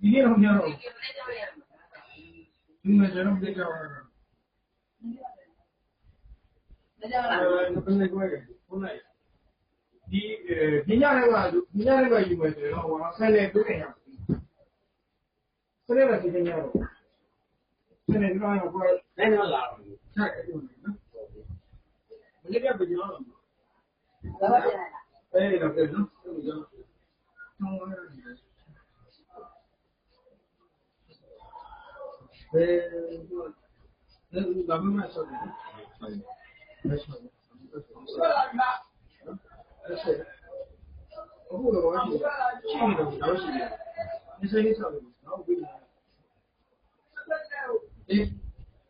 ဒီနေ့တော့မရတော့ဒီနေ့ကျွန်တော်ပြကြပါတော့ဘယ်လိုလဲခုနကဒီညနေကယူမယ်ဆိုတော့ဟိုဆယ်နေတွေ့နေရဆယ်နေပဲဒီညတော့ဆယ်နေတော့ကိုယ်လည်းတော့လာတော့ဆက်ကြည့်နော်ဘယ်လိုပြကြအောင်အဲ့တော့ပြန်နော်ဘယ်ဘာမှမဆောက်ဘူးအခုတော့ဘာရှိနေတော့တော့ရှိတယ်ဒီစိတ်ဆောက်လို့တော့ပြီးတယ်